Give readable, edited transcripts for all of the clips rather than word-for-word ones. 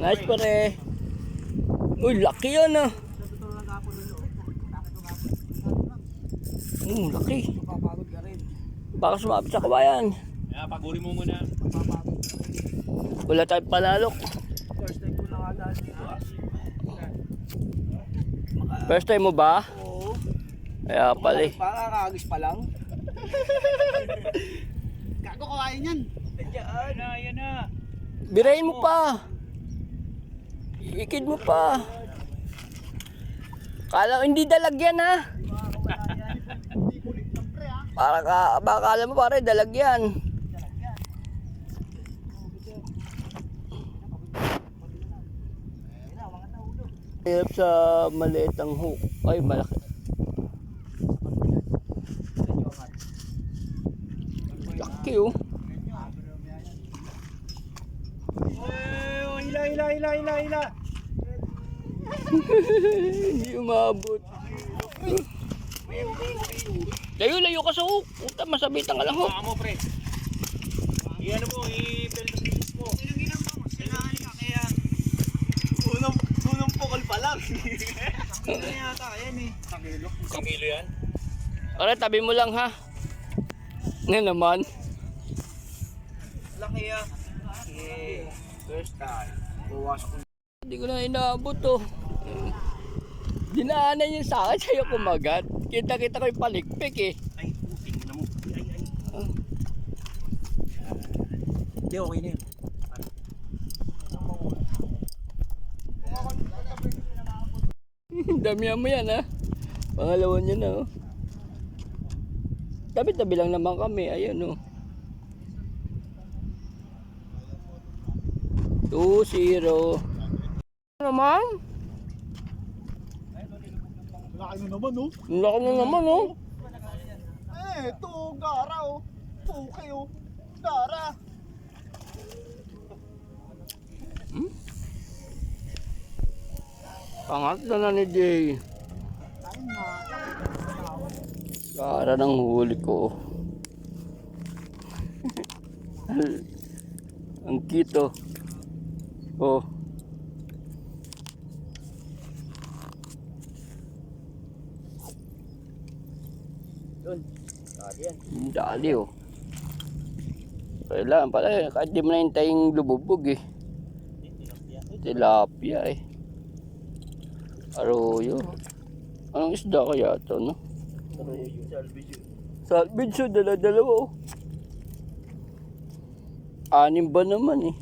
Nice pare. Uy, laki yan ah. Laki. Baka sumabit sa kabayan. Kaya paguri mo muna. Wala tayong palalok. First time ko nakadaan dito. First time mo ba? Oo. Kaya pala eh. Kakagis pa lang. Gago kawain yan. Yan na. Birahin mo pa. Ikid mo pa. Kala hindi dalagyan ha. Baka kala mo pare dalagyan. Hirap sa maliit ang hook. Ay malaki. Laki oh. Hila. Hindi umabot. Layo ka sa hook. Puta, masabitan ka lang hook. Mo pre. Iyan mo, i-belt mo. Pinanginan mo, sinahan ka kaya. Unang pukol pa lang. Ano yata yan eh. Kamilo yan. Pare, tabi mo lang ha. Nga naman. Laki yan. First time. Buwasok ko. Hindi ko na inaabot to. Dinaanan yun sa akin, sa'yo kumagat. Kita ko yung palikpik eh. Ay, puting na mo. Ay. Hindi, okay na yun. Damihan mo yan ha. Pangalawa niya na oh. Tabi-tabi lang naman kami. Ayan oh. 2-0. Naman? Laki na naman oh. Laki na naman oh. Ito, gara oh. Okay oh. Gara. Pangat na ni Jay. Gara ng huli ko. Ang kito. Oh. Yun. Dali yan. Dali oh. Kailangan pala kahit di mo na hintaying lumubog eh. Tilapia eh. Arroyo. Anong isda kaya ito no? Salvage yun. Dala-dalawa oh. 6 ba naman eh.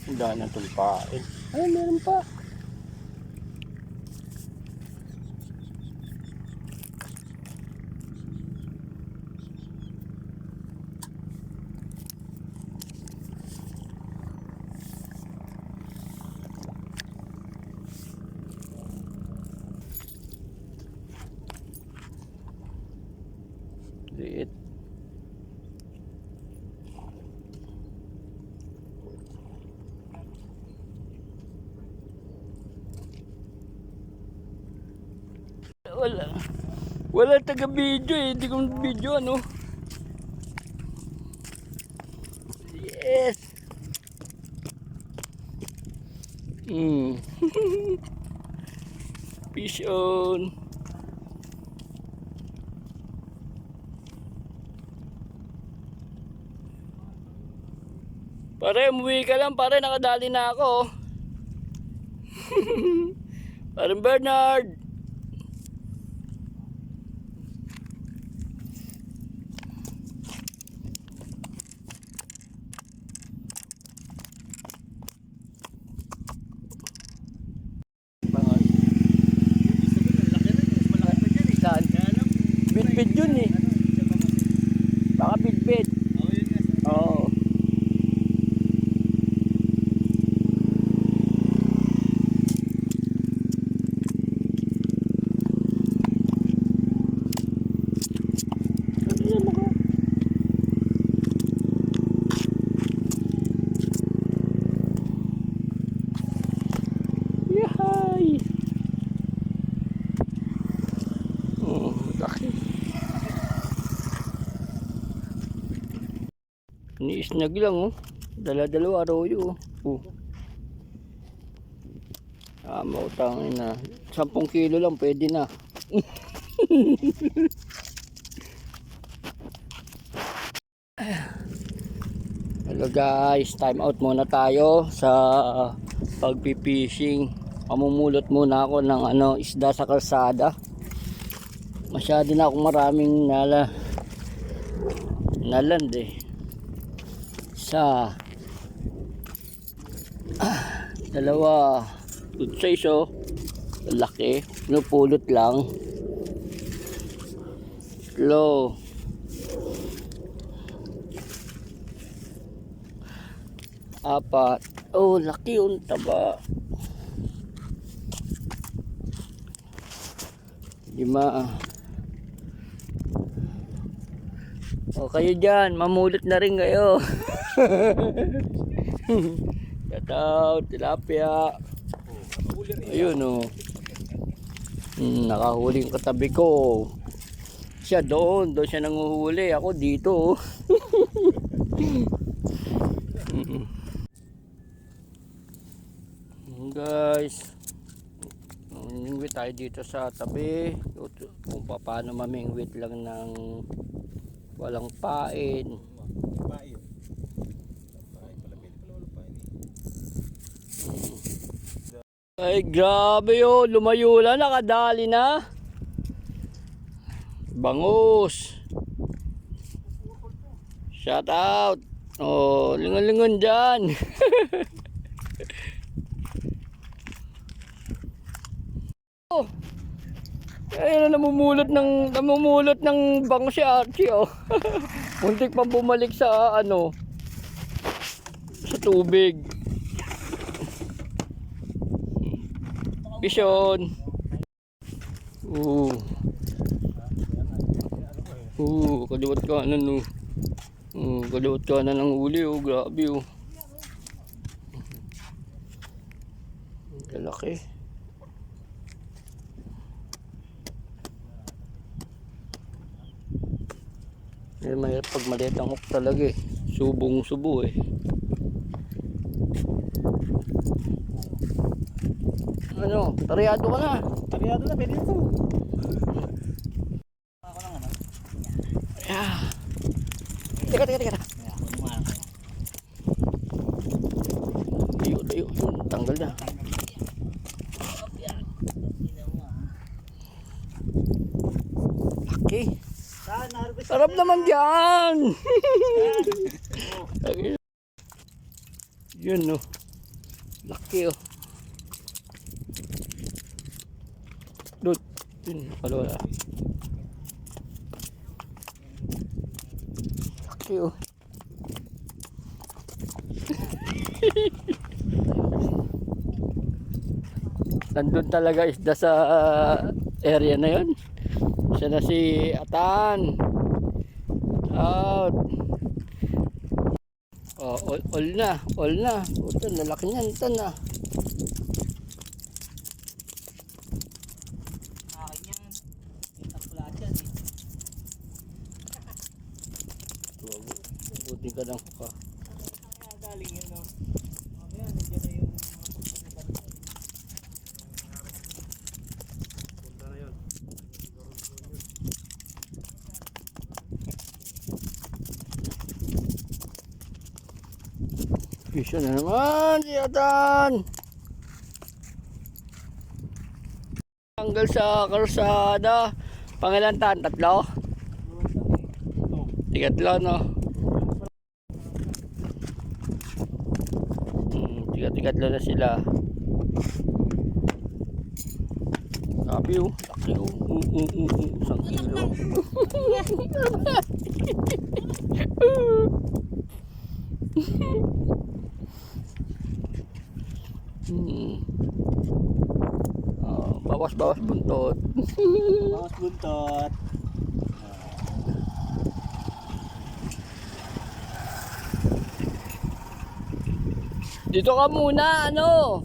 Ang daan na tumpain. Ay, meron pa. Liit. Wala taga-video eh. Hindi ko video ano. Yes. Fish on. Pare, umuwi ka lang pare. Nakadali na ako. Parang Bernard. bidbid yun eh. Baka bidbid. Oo, yun nga. Oo. Yahay! Oh, laki. Niisnag lang oh. Dala-dalawa arroyo oh. Mautangin na. 10 kilo lang pwede na. Hello guys, time out muna tayo sa pagpipishing. Pamumulot muna ako ng isda sa kalsada. Masyado na akong maraming naland eh. Sa dalawa good size oh. Laki, pinupulot lang. Slow. Apat. Oh, laki yung taba. 5. O kayo dyan, mamulot na rin kayo. Shout out, tilapia. Ayun o. Nakahuli yung katabi ko. Siya doon siya nanguhuli. Ako dito. Guys, mingwit tayo dito sa tabi kung paano mamingwit lang ng walang pain. Pain. Pain pala, pwede pala walang pain eh. Ay grabe yun, lumayo na, nakadali na. Bangus. Shout out. Oh, lingon-lingon dyan. Oh. Ayun na namumulot ng bangus si Archie oh. Muntik pang bumalik sa sa tubig. Bison. Kaliwat kanan no. Kaliwat kanan ang uli oh, grabe oh. Kalaki. Mahirap pag maliit ang hook talaga eh. Subong-subo eh. Taryado ka na. Taryado na, pwede ito. Yeah. Teka. Tayo. Tanggal na. Okay. Sarap naman dyan. Yun no. Laki oh. Dut. Yun. Wala. Laki oh. Nandun talaga isda sa area na yun. Siya na si Atan. Out. Oh, all na. Ito, lalaki niyan. Ito na. Akin yan. Itakla dyan eh. Buti ka lang ka. Galing yun no. Mamaya, nandiyan na yung Punta na yun. Bisa na naman si Atan. Tanggal sa kalsada. Pangilan tan? 3? Tigatlo no. Tigatlo na sila. Grabe oh. Laki oh. Isang kilo. Bawas-bawas buntot. Bawas buntot. Dito ka muna, ano?